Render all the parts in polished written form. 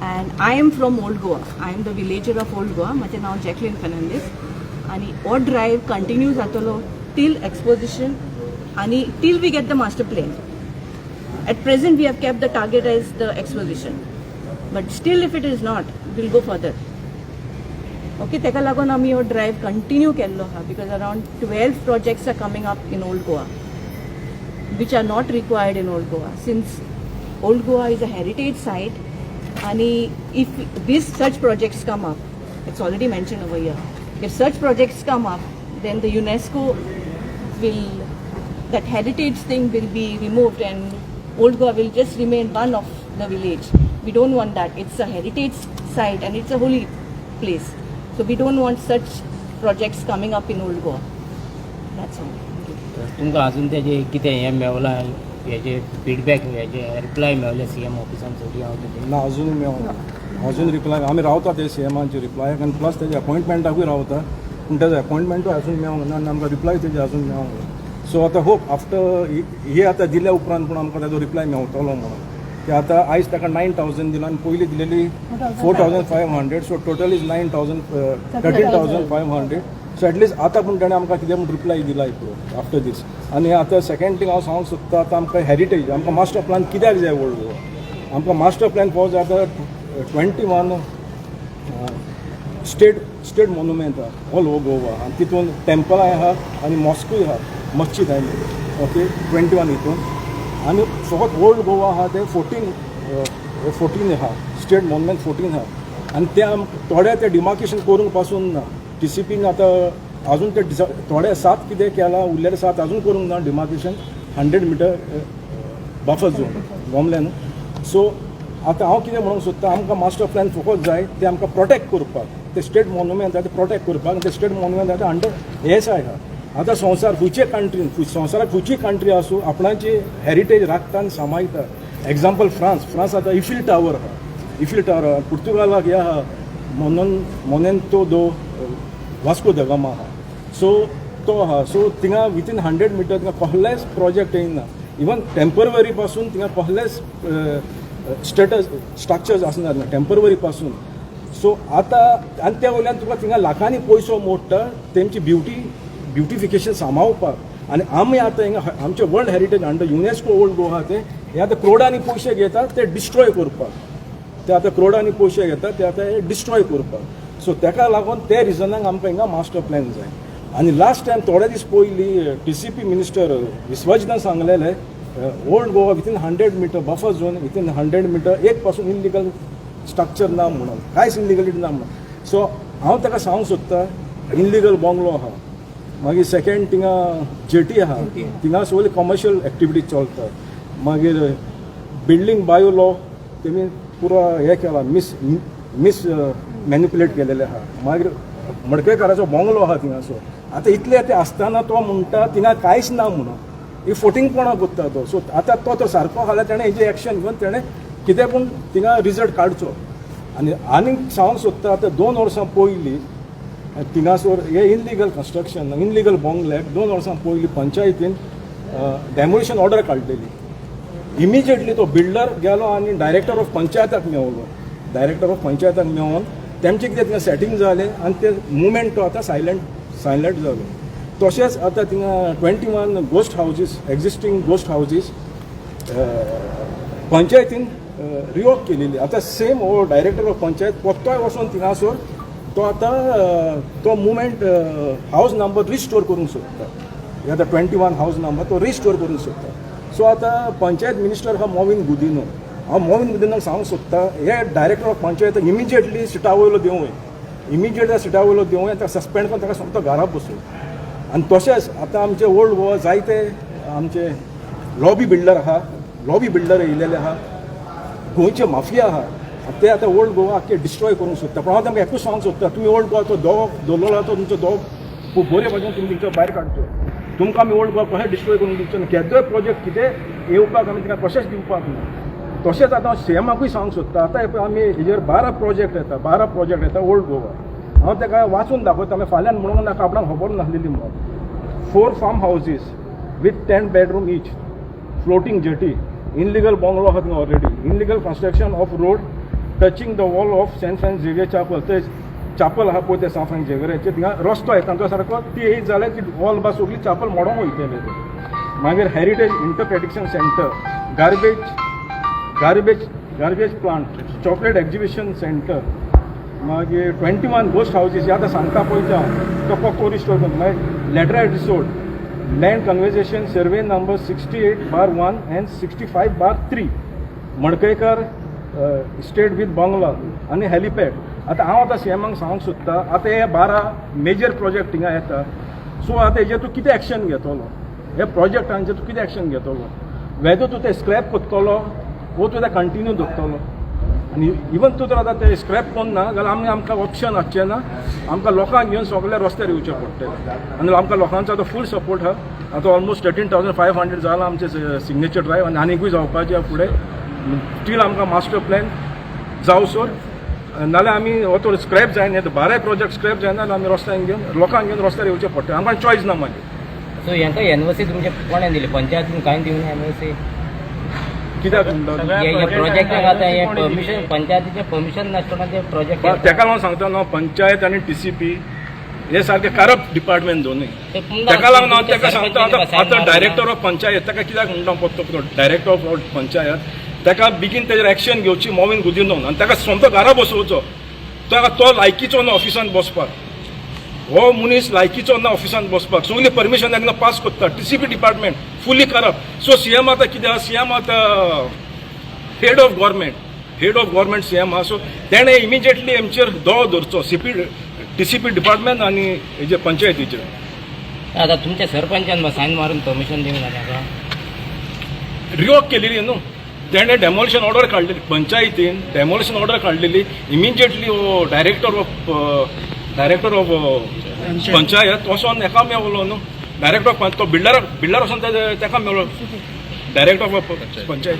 and I am from Old Goa. I am the villager of Old Goa. माझे नाव Jacqueline Fernandes आणि हो drive continue जातलो till exposition आणि till we get the master plan. At present we have kept the target as the exposition, but still if it is not, we'll go further. Okay, तेका लागून आमी हो drive continue केल्लो हा because around 12 projects are coming up in Old Goa which are not required in Old Goa, since Old Goa is a heritage site. And if these such projects come up, it's already mentioned over here, if such projects come up, then the UNESCO will, that heritage thing will be removed and Old Goa will just remain one of the village. We don't want that. It's a heritage site and it's a holy place. So we don't want such projects coming up in Old Goa. That's all. तुमकां अजून तेजे कितें हें मेवलां, हेजे feedback, हेजे reply मेवले CM ऑफिसान सगळी हांव ना अजून मेळना. अजून रिप्लाय आमी रावता ते सीएमाचे रिप्लायाक आनी प्लस तेजे अपॉयंटमेंटाकूय रावता, पूण तेजे अपॉयंटमेंटूय अजून मेळोंक ना, आमकां रिप्लाय तेजे अजून मेळोंक ना. सो आतां होप आफ्टर हे आतां दिल्या उपरांत पूण आमकां ताजो रिप्लाय मेळटलो म्हणून. ते आतां आयज ताका 9,000 दिला आनी पयलीं दिलेली 4,500. So total is 13,500. So at least आतां पूण ताणें आमकां कितें म्हूण रिप्लाय दिला इतलो आफ्टर दीस. आनी आतां सेकेंड थींग हांव सांगूंक सोदता, आतां आमकां हेरिटेज, आमकां मास्टर प्लॅन कित्याक जाय ओल्ड गोवा. आमकां मास्टर प्लॅन फॉर आतां 21 स्टेट मोन्युमेंट आहा ऑल ओवर गोवा, आनी तितून टेम्पलाय आहा आनी मॉस्कूय आहा, मस्जिद आहा. ओके, 21 हितून. आनी फकत ओल्ड गोवा आहा ते 14 आहा, स्टेट मोन्युमेंट 14 आहा. आनी ते थोडे ते डिमार्केशन करूंक पासून ना. TCPन आतां अजून ते थोडे 7 कितें केलां, उरलेले 7 अजून करूंक ना डिमार्केशन 100 मिटर बफर झोन गमलें न्हू. सो आतां हांव कितें म्हणूंक सोदतां, आमकां मास्टर प्लॅन फकत जाय ते आमकां प्रोटेक्ट करपाक, ते स्टेट मोन्युमेंट आहा ते प्रोटेक्ट करपाक. ते स्टेट मोन्युमेंट आहा ते अंडर ASI आहा. आतां संवसार खंयचे कंट्रीन, संवसाराक खंयची कंट्री आसूं आपणाची हेरिटेज राखता आनी सांबाळटा. एग्जाम्पल फ्रांस आतां इफिल टावर आहा, पुर्तुगालाक हे आहा मोनेंतो दो वास्को द गामा आहा. सो तो आहा. सो थिंगा विथीन 100 मिटर थिंगा कसलेच प्रोजेक्ट येयना. इवन टेम्परवरी पासून थिंगा कसलेच स्ट्रक्चर्स आसना टेम्परवरी पासून. सो आतां आनी त्या वयल्यान तुका थिंगा लाखांनी पयसो मोडटा तेंची ब्युटिफिकेशन सांबाळपाक. आनी आमी आतां हिंगा आमचे world heritage under UNESCO old Goa हे आतां क्रोडांनी पयशे घेतात ते डिस्ट्रॉय करपाक. ते आतां क्रोडांनी पयशे घेतात ते आतां हे डिस्ट्रॉय करपाक. सो तेका लागून ते रिजनाक आमकां हिंगा मास्टर प्लॅन जाय. आनी लास्ट टायम थोडे दीस पयलीं TCP मिनिस्टर विश्वजीतान सांगलेले old Goa within 100 metre buffer zone, within 100 metre एक पासून इनलिगल स्ट्रक्चर ना म्हणून, कांयच इनलिगलिटी ना म्हणून. सो हांव ताका सांगूंक सोदतां, इनलिगल बंगलो आहा, मागीर सेकेंड थिंगा जेटी आहा, थिंगा सगळी कमर्शियल एक्टिविटीज चलता. मागीर बिल्डींग बायो लॉ तेमी पुरो हे केला, मिस मॅन्युपुलेट केलेले आहा. मागीर मडकयकाराचो बंगलो आहा थिंगासो. आतां इतले ते आसतना तो म्हणटा थिंगा कांयच ना म्हणून, ही फोटिंगपणां करता तो. सो आतां तो सारको आहा, तेणें हेजें एक्शन घेवन तेणें कितें पूण थिंगा रिजल्ट काडचो. आनीक सांगूंक सोदता, आतां 2 वर्सां पयलीं थिंगासोर हे इनलिगल कन्स्ट्रक्शन, इनलिगल बंगल्याक 2 वर्सां पयलीं पंचायतीन डेमोलिशन ऑर्डर काडलेली. इमिजिएटली तो बिल्डर गेलो आनी डायरेक्टर ऑफ पंचायताक मेवलो. डायरेक्टर ऑफ पंचायताक मेवून तेमचें कितें थिंगा सेटींग जालें आनी ते मुवमेंट तो आतां सायलंट जालो. तशेंच आतां थिंगा 21 गोस्ट हावजीस, एक्झिस्टींग गोस्ट हावजीस पंचायतीन रिओप केलेली. आतां सेम हो डायरेक्टर ऑफ पंचायत परतोय वचून थिंगासोर तो आतां तो मुवमेंट हावज नंबर रिस्टोर करूंक सोदता. आतां 21 हावज नंबर तो रिस्टोर करूंक सोदता. सो आतां पंचायत मिनिस्टर आहा मोविन गुदिनो. हांव मोविन गुदिनाक सांगूंक सोदता, हे डायरेक्टर ऑफ पंचायत इमिजिएटली सिटा वयलो देंवय, इमिजिएटली सिटा वयलो देंवय, ताका सस्पेंड करून ताका सोमतो घरा बसून. आनी तशेंच आतां आमचे ओल्ड गोवा जायते आमचे लॉबी बिल्डर येयलेले आहा, गोंयचे माफिया आहा, ते आतां ओल्ड गोवा आख्खे डिस्ट्रॉय करूंक सोदता. पूण हांव तांकां एकूच सांगूंक सोदता, तुमी ओल्ड गोवाचो दवरलो तो तुमचो खूब बरे भशेन तुमी तेंचो भायर काडचो. तुमकां आमी ओल्ड गोवा कशें डिस्ट्रॉय करून दिवचो ना. केदोय प्रोजेक्ट कितें येवपाक आमी तिका कशेंच दिवपाक ना. तशेंच आतां हांव सीएमाकूय सांगूंक सोदता, आतां पळय आमी हेजेर 12 प्रोजेक्ट येता ओल्ड गोवा. हांव ताका वाचून दाखयता, हांवें फाल्यां म्हणूंक नाका, आपणाक खबर नासलेली म्हणून. 4 farm houses with 10 bedroom each, floating jetty, illegal bungalow आहा थिंगा already, illegal construction of road touching the wall of Saint Francis Xavier chapel ते चॅपल आहा पळय ते सेंट फ्रांस झेवियराचे थिंगा रस्तो येता तो सारको ती येयत जाल्यार ती वॉल बा सगळी चॅपल मोडोंक वयतले मागीर heritage interpretation centre garbage plant chocolate exhibition centre मागीर 21 गोस्ट हाऊसेस आतां सांगता पळयता तो पक्को रिस्टोर करता मागीर laterite resort land conversion survey number 68/1 and 65/3 Madkaikar state with bungalow आनी हेलिपॅड आतां हांव आतां सीएमाक सांगूंक सोदता आतां हे 12 मेजर प्रोजेक्ट हिंगा येता सो आतां हेजेर तूं कितें एक्शन घेतलो हे प्रोजेक्टांचेर तूं कितें एक्शन घेतलो वेदर तूं ते स्क्रॅप करतलो वो तूं ते कंटिन्यू दवरतलो आनी इवन तूं जर आतां ते स्क्रॅप करना जाल्यार आमकां ऑप्शन आसचें ना आमकां लोकांक घेवन सगळे रस्त्यार येवचें पडटलें आनी आमकां लोकांचो आतां फूल सपोर्ट आहा आतां ऑलमोस्ट 13,500 जाला आमचे सिग्नेचर ड्रायव्ह आनी आनीकूय जावपाचें फुडें स्टील आमकां मास्टर प्लॅन जावसर नाल्यार आमी हो तो स्क्रॅप जायना 12 प्रोजेक्ट स्क्रॅप जायना जाल्यार आमी रस्त्यान घेवन लोकांक घेवन रस्त्यार येवचें पडटलें आमकां चॉयस ना मागीर सो हांकां एनओसी तुमचे कोणें दिली पंचायतीन कांय दिवना एनओसी कित्याक प्रोजेक्टाक आतां हे परमिशन पंचायतीचें परमिशन नासतना ते प्रोजेक्ट तेका लागून सांगता न्हू पंचायत आनी टीसीपी हे सारके करप्ट डिपार्टमेंट दोनूय तेका लागून हांव तेका सांगता आतां डायरेक्टर ऑफ पंचायत तेका कित्याक म्हणटा पडटा डायरेक्टर ऑफ पंचायत तेका बेगीन तेजेर एक्शन घेवची मोवीन गुदिनोवन आनी तेका सोमतो घरा बसोवचो तेका तो लायकीचो ना ऑफिसान बसपाक हो मनीस लायकीचो ना ऑफिसान बसपाक सगळी परमिशन एकदां पास करता टीसीपी डिपार्टमेंट फुली करप्ट सो सीएम आतां कितें आहा सीएम आतां हेड ऑफ गव्हर्मेंट सीएम आहा सो तेणें इमिजिएटली हेंचेर दो धरचो टीसीपी डिपार्टमेंट आनी हेजे पंचायतीचेर आतां तुमच्या सरपंचान सायन मारून परमिशन दिवंक ना रिवोक केलेली न्हू तेणें डेमोलिशन ऑर्डर काडलेली पंचायतीन डेमोलिशन ऑर्डर काडलेली इमिजिएटली हो डायरेक्टर ऑफ पंचायत वचोन एका मेवलो न्हू डायरेक्टर ऑफ तो बिल्डर वचोन तेका मेवलो डायरेक्टर ऑफ पंचायत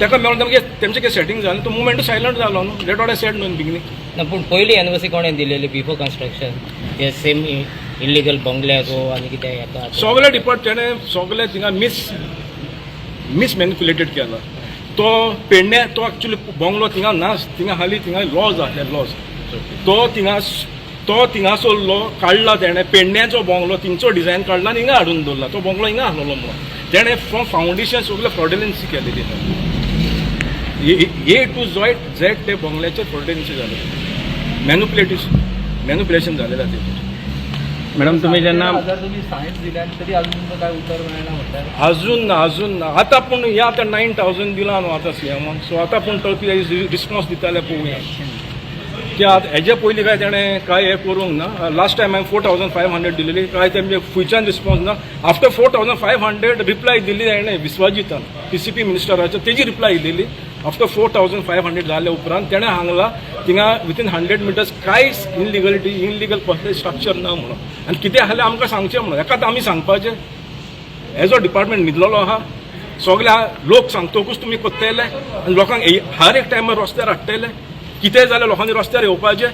तेका मेळून तेमचें कितें सेटींग जालें तो मुवमेंट सायलंट जालो न्हू डेट ऑर्डर सेट न्हू बिगिनींग ना पूण पयलीं एनओसी कोणें दिलेली बिफोर कन्स्ट्रक्शन ते सेम इलिगल बंगल्याको आनी कितें हेका सगळे डिपार्ट तेणें सगळे थिंगा मिस मॅनिप्युलेटेड केला तो पेडण्या तो एक्चुली बंगलो थिंगा ना थिंगा हाली थिंगा लॉज आसले लॉज तो थिंगासो लो काडला तेणें पेडण्याचो बंगलो थिंगचो डिझायन काडला आनी हिंगा हाडून दवरला तो बंगलो हिंगा आहलोलो म्हणून तेणें फ्रॉम फावंडेशन सगळे फ्रॉडुलन्सी केलेली ए टू झेड ते बंगल्याचेर फ्रॉडुलन्सी जालेली मॅनिप्युलेशन जालेलें तेजेर मॅडम तुम्ही जेन्ना सायन्स दिल्यान तरी अजून काय उतर मेळना म्हणटा अजून ना आतां पूण हे आतां 9,000 दिला न्हू आतां सीएमाक सो आतां पूण तो कितें रिस्पॉन्स दिताले पळोवया कित्याक हेजे पयलीं काय तेणें काय हे करूंक ना लास्ट टायम हांवें 4,500 दिलेली काय तेंचे फुयच्यान रिस्पॉन्स ना आफ्टर 4,500 रिप्लाय दिल्ली तेणें विश्वाजितान टीसीपी मिनिस्टराचो तेजी रिप्लाय दिलेली आफ्टर 4,500 जाले उपरांत तेणें सांगला थिंगा विथीन 100 मिटर्स कांयच इनलिगल कसलें स्ट्रक्चर ना म्हणून आनी कितें आसलें आमकां सांगचें म्हणून हेका आमी सांगपाचें एज अ डिपार्टमेंट न्हिदलेलो आहा सगळे लोक सांगतकूच तुमी कोत्तेले आनी लोकांक हर एक टायमार रस्त्यार हाडटले कितेंय जाल्यार लोकांनी रस्त्यार येवपाचें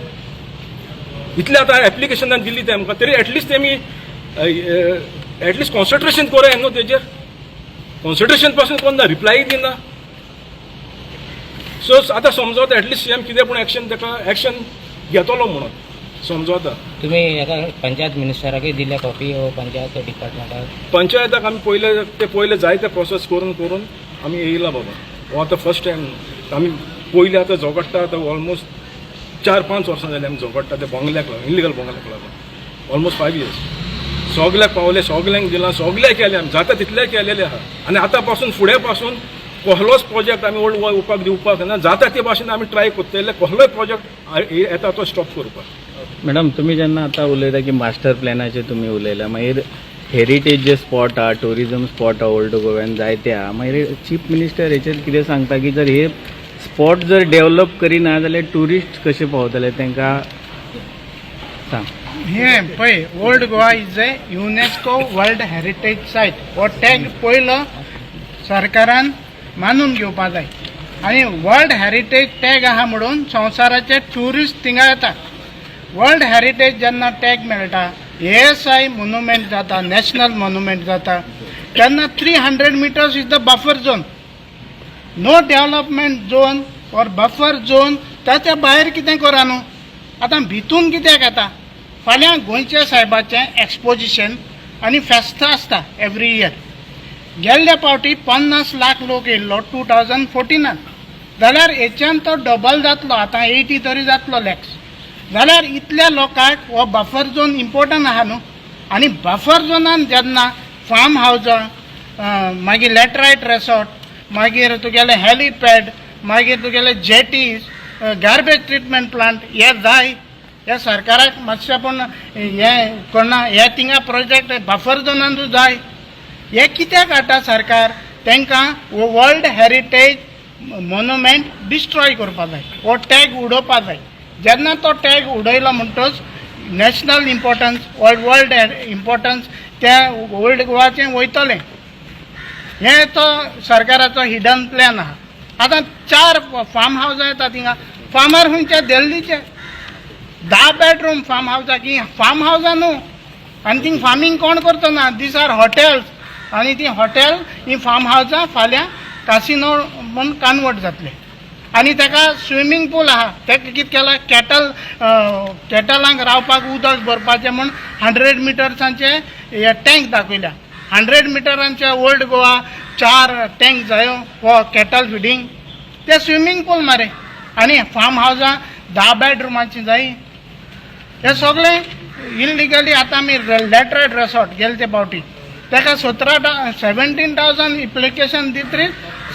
इतलें आतां एप्लिकेशनान दिल्ली तेमकां तरी एटलिस्ट तेमी एटलिस्ट कॉन्सन्ट्रेशन करूं न्हू तेजेर कॉन्सन्ट्रेशन पासून कोण रिप्लाय दिना सो आतां समजता एटलिस्ट सीएम कितें पूण एक्शन घेतलो म्हणून समजता तुमी हेका पंचायत मिनिस्टराकय दिल्या कॉपी हो पंचायत डिपार्टमेंटाक पंचायताक आमी पयले जायते प्रोसेस करून आमी येयला बाबा हो आतां फर्स्ट टायम आमी पयलीं आतां झगडटा आतां ऑलमोस्ट 4-5 वर्सां जालीं आमी झगडटा ते बंगल्याक लागून इलिगल बंगल्याक लागून ऑलमोस्ट 5 years सगल्याक पावले सगल्यांक दिलां सगळे केले आमी जाता तितले केलेले आहा आनी आतां पासून फुडें पासून कसलोच प्रोजेक्ट आमी ओल्ड उपाक दिवपाक ना जाता ते भाशेन आमी ट्राय करतले कसलोय प्रोजेक्ट येता तो स्टॉप करपाक मॅडम तुम्ही जेन्ना आतां उलयता की मास्टर प्लॅनाचेर तुमी उलयला मागीर हेरिटेज जे स्पॉट आहा टुरिजम स्पॉट आहा ओल्ड गोव्यान जायते आहा मागीर चीफ मिनिस्टर हेचेर कितें सांगता की जर हे स्पॉट जर डेव्हलप करिना जाल्यार टुरिस्ट कशे पावतले तांकां सांग हे पळय old Goa is a UNESCO world heritage site हो टॅग पयलो सरकारान मानून घेवपा जाय आनी वर्ल्ड हेरिटेज टॅग आहा म्हणून संवसाराचे ट्युरिस्ट थिंगा येता वर्ल्ड हेरिटेज जेन्ना टॅग मेळटा ASI मोन्युमेंट जाता नॅशनल मोन्युमेंट जाता तेन्ना 300 meters is the buffer zone no development zone or buffer zone ताच्या भायर कितें करा न्हू आतां भितून कित्याक येता फाल्यां गोंयच्या साहेबाचें एक्सपोजिशन आनी फेस्तां आसता एवरी इयर गेल्ल्या फावटी 50 लाख लोक येयल्लो 2014 जाल्यार हेच्यान तो डबल जातलो आतां 80 तरी जातलो लॅक्स जाल्यार इतल्या लोकांक हो बफर झोन इम्पॉर्टंट आहा न्हू आनी बफर झोनान जेन्ना फार्म हावजां मागीर लॅटरायट रेसॉर्ट मागीर तुगेले हॅलिपॅड मागीर तुगेले जेटीज गार्बेज ट्रिटमेंट प्लांट हे जाय ह्या सरकाराक मातशें पूण हे कोणा हे थिंगा प्रोजेक्ट बफर झोनांतूच जाय हे कित्याक हाडटा सरकार तांकां वर्ल्ड हेरिटेज मोन्युमेंट डिस्ट्रॉय करपा जाय हो टॅग उडोवपा जाय जेन्ना तो टॅग उडयलो म्हणटच नॅशनल इम्पॉर्टन्स वर्ल्ड इम्पॉर्टन्स त्या ओल्ड गोवाचें वयतलें हे तो सरकाराचो हिडन प्लॅन आहा आतां 4 फार्म हावजां येता थिंगा फार्मर खंयचे दिल्लीचे 10 बेडरूम फार्म हावजां की फार्म हावजां न्हू आनी थिंग फार्मींग कोण करचो ना दीस आर हॉटेल्स आनी ती हॉटेल ही फार्म हावजां फाल्यां कासिनो म्हूण कन्वर्ट जातले आनी ताका स्विमींग पूल आहा ताका कितें केलां कॅटलांक रावपाक उदक भरपाचें म्हूण 100 मिटर्सांचे हे टँक दाखयल्या 100 मिटरांचे ओल्ड गोवा 4 टँक जायो हो कॅटल फिडींग ते स्विमींग पूल मरे आनी फार्म हावजां 10 बेडरुमाची जायी हे सगळें इलिगली आतां आमी लॅटरायट रेसॉर्ट गेले ते फावटी ताका 17,000 एप्लिकेशन दितरी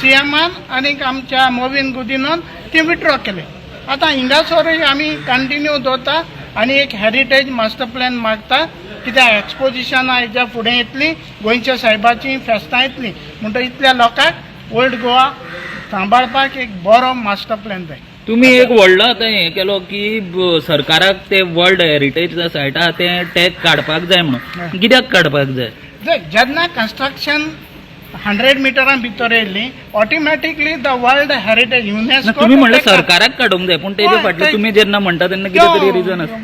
सीएमान आनी आमच्या मोवीन गुदिनोन ती विथड्रॉ केले आतां हिंगासरूय आमी कंटिन्यू दवरता आनी एक हेरिटेज मास्टर प्लॅन मागता कित्याक एक्सपोजिशनां हेच्या फुडें येतली गोंयच्या साहेबाची फेस्तां येतली म्हणटा इतल्या लोकांक ओल्ड गोवा सांबाळपाक एक बरो मास्टर प्लॅन जाय तुम्ही एक व्हडलो आतां हें केलो की सरकाराक ते वर्ल्ड हेरिटेज सायट आहा तें टॅग काडपाक जाय म्हणून कित्याक काडपाक जाय जेन्ना कन्स्ट्रक्शन 100 मिटरां भितर येयल्ली automatically the world heritage UNESCO तुम्ही म्हणलें सरकाराक काडूंक जाय पूण तेजे फाटलें तुम्ही जेन्ना म्हणटा तेन्ना कितें तरी रिजन आसा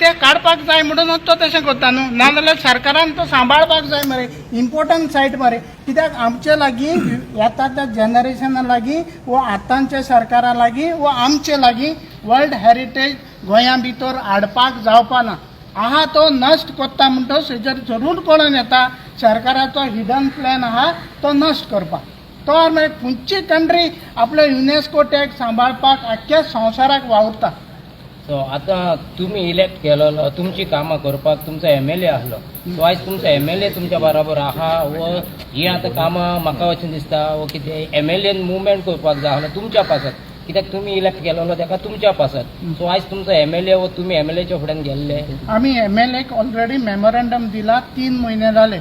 ते काडपाक जाय म्हणूनच तो तशें करता न्हू नाजाल्यार सरकारान तो सांबाळपाक जाय मरे इम्पॉर्टंट सायट मरे कित्याक आमचे लागीं येता त्या जनरेशना लागीं वो आतांच्या सरकारा लागीं वो आमचे लागीं वर्ल्ड हेरिटेज गोंया भितर हाडपाक जावपा ना आहा तो नश्ट कोत्ता म्हणटच हेजेर जरूर कळून येता सरकाराचो हिडन प्लॅन आहा तो नश्ट करपाक तो मागीर खंयची कंट्री आपलो युनेस्को टॅग सांबाळपाक आख्ख्या संवसाराक वावुरता सो आतां तुमी इलेक्ट केलेलो तुमची कामां करपाक तुमचो MLA आहलो सो आयज तुमचो MLA तुमच्या बराबर आहा व ही आतां कामां म्हाका अशें दिसता व कितें MLAन मुवमेंट करपाक जाय आहलो तुमच्या पासत कित्याक तुमी इलेक्ट केलेलो ताका तुमच्या पासत सो आयज तुमचो MLA व तुमी MLAच्या फुड्यान गेल्ले आमी MLAक ऑलरेडी मेमोरंडम दिला 3 म्हयने जाले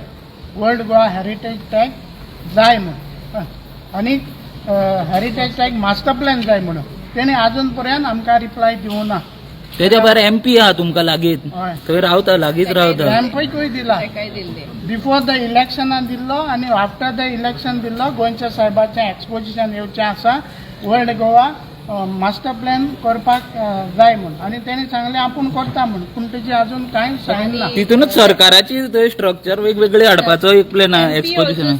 वर्ल्ड गोवा हेरिटेज टॅग जाय म्हणून आनी हेरिटेज टॅग मास्टर प्लॅन जाय म्हणून तेणे अजून पर्यंत आमकां रिप्लाय दिवं ना तेज्या भायर MP आहा तुमकां लागींच हय थंय रावता लागींच रावता रॅम्पयकूय दिला बिफोर द इलेक्शनान दिल्लो आनी आफ्टर द इलेक्शन दिल्लो गोंयच्या साहेबाचें एक्सपोजिशन येवचें आसा वर्ल्ड गोवा मास्टर प्लॅन करपाक जाय म्हूण आनी तेणी सांगलें आपूण करता म्हूण पूण तेजी अजून कांय सायन ना तितूनच सरकाराची थंय स्ट्रक्चर वेगवेगळे हाडपाचो एक प्लॅन आहा एक्सपोजिशन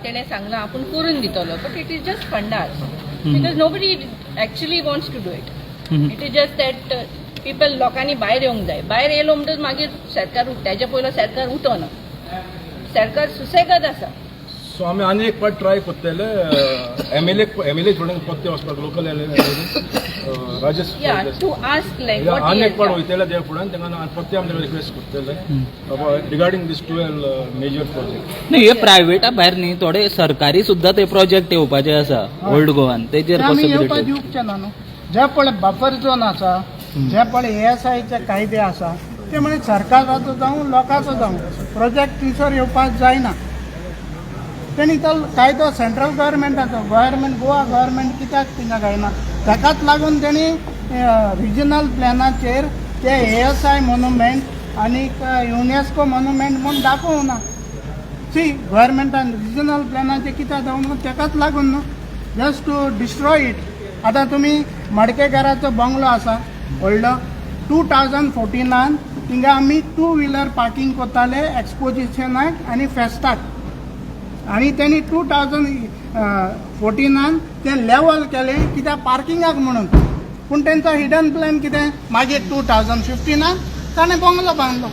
तेणे सांगला आपण करून दितलो बट इट इज जस्ट फंडास because nobody actually wants to do it it is just that people लोकांनी भायर येवंक जाय भायर येयलो म्हणटच मागीर सरकार तेच्या पयलो सरकार उठोना सरकार सुसेगाद आसा सो आमी आनी एक पाट ट्राय करतले MLA फुडें पत्ते वचपाक लोकल राजेश टू आस्क लायक आनी एक पाट वयतले त्या फुड्यान तेंका पत्ते आमचे रिक्वेस्ट करतले रिगार्डींग दीस 12 मेजर प्रोजेक्ट न्ही हे प्रायवेटा भायर न्ही थोडे सरकारी सुद्दां ते प्रोजेक्ट येवपाचे आसा ओल्ड गोवान तेजेर आमी येवपाक पॉसिबिलिटी दिवचे ना न्हू जे पळय बफर झोन आसा जे पळय ASIचे कायदे आसा ते म्हणजे सरकाराचो जावं लोकांचो जावं प्रोजेक्ट थंयसर येवपाक जायना तेणी तो कायदो सेंट्रल गव्हर्मेंटाचो गोवा गव्हर्मेंट कित्याक थिंगा गायना ताकाच लागून तेणी रिजनल प्लॅनाचेर ते ASI मोन्युमेंट आनीक युनेस्को मोन्युमेंट म्हूण दाखोवं ना सी गव्हर्मेंटान रिजनल प्लॅनाचेर कित्याक दाखोवन ताकाच लागून न्हू जस्ट टू डिस्ट्रॉय इट आतां तुमी मडकेकाराचो बंगलो आसा व्हडलो 2014 थिंगा आमी 2 व्हिलर पार्किंग करताले एक्सपोजिशनाक आनी फेस्ताक आनी त्यांनी 2014 ते लेवल केलें कित्याक पार्किंगाक म्हणून. पूण तेंचो हिडन प्लॅन कितें मागीर 2015 ताणें बंगलो बांदलो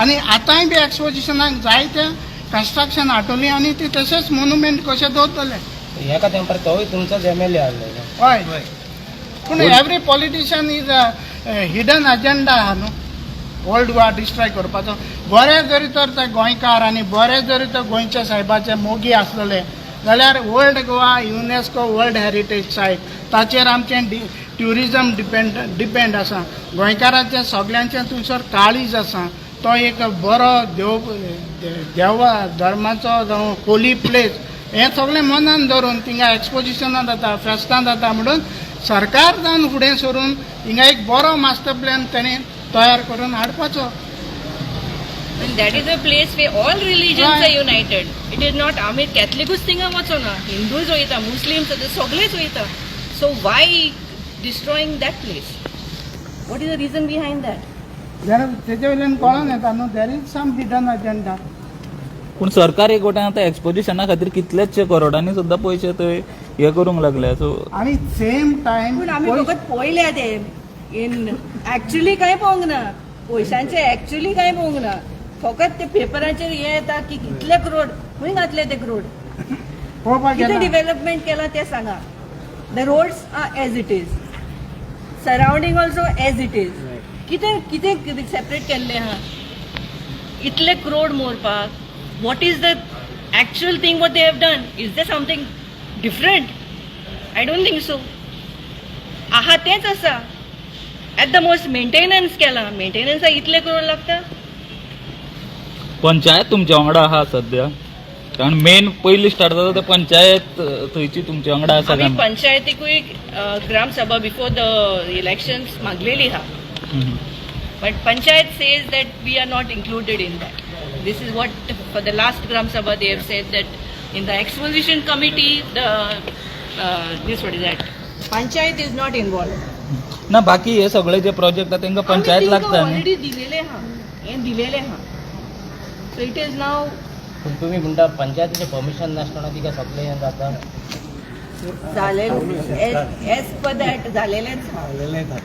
आनी आतांय बी एक्सपोजिशनाक जायते कन्स्ट्रक्शन हाडटलीं आनी ती तशेंच मोन्युमेंट कशें दवरतले. एका तेंपार तोय तुमचोच एमएलए आहलो. हय पूण every politician is hidden agenda आहा न्हू ओल्ड गोवा डिस्ट्रॉय करपाचो. बरे जरी तर ते गोंयकार आनी बरे जरी तर गोंयच्या साहेबाचे मोगी आसलेले जाल्यार old Goa UNESCO world heritage site ताचेर आमचें ट्युरिजम डिपेंड आसा. गोंयकारांचें सगळ्यांचें थंयसर काळीज आसा. तो एक बरो देवा धर्माचो जावं होली प्लेस हें सगळें मनान धरून थिंगा एक्सपोजिशनां जाता फेस्तां जाता म्हणून सरकार जावन फुडें सरून हिंगा एक बरो मास्टर प्लॅन तेणें तयार करून हाडपाचो. And that is a place where all religions are united. It is not आमी कॅथलिकूच थिंगा वचोना, हिंदूज वयता, मुस्लिम्स सगळेच वयता. So why destroying that place? What is the reason behind that? तेजे वयल्यान कळोन येता न्हू there is some hidden agenda. पूण सरकार एक वटेन आतां एक्सपोजिशना खातीर कितलेशे करोडांनी सुद्दां पयशे थंय हे करूंक लागल्या. सो आनी सेम टायम पूण आमी फकत पळयल्या ते इन एक्चुअली कांय पळोवंक ना. पयशांचे एक्चुअली कांय पळोवंक ना. फकत ते पेपराचेर हे येता की कितले करोड खंय घातले ते करोड. पळोवपाक कितें गेला डेव्हलपमेंट केला ते सांगा. The roads are as it is, surrounding also as it is. कितें सेपरेट केल्ले आहा इतले करोड मोरपाक. What is the actual thing what they have done? Is they something different? I don't think so. आहा तेच आसा. एट द मोस्ट मेंटेनन्स केला. मेंटेनन्साक इतले करोड लागता. पंचायत तुमच्या वांगडा आहा सध्या? कारण मेन पयली स्टार्ट जाता ते पंचायत थंयची तुमच्या वांगडा आसा आमी काय? पंचायतीकूय ग्रामसभा बिफोर द इलेक्शन्स मागलेली आहा. But Panchayat says that we are not included in that. This is what for the last Gram Sabha they have said that in the exposition committee this what is that? Panchayat is not involved. ना बाकी हे सगळे जे project आहा तांकां पंचायत लागता न्ही. Already दिलेले आहा. हे दिलेले आहा. So it is now पूण तुमी म्हणटा पंचायतीचें परमिशन नासतना तिका सगळें हें जाता. झाले as per that झालेलेच आहा.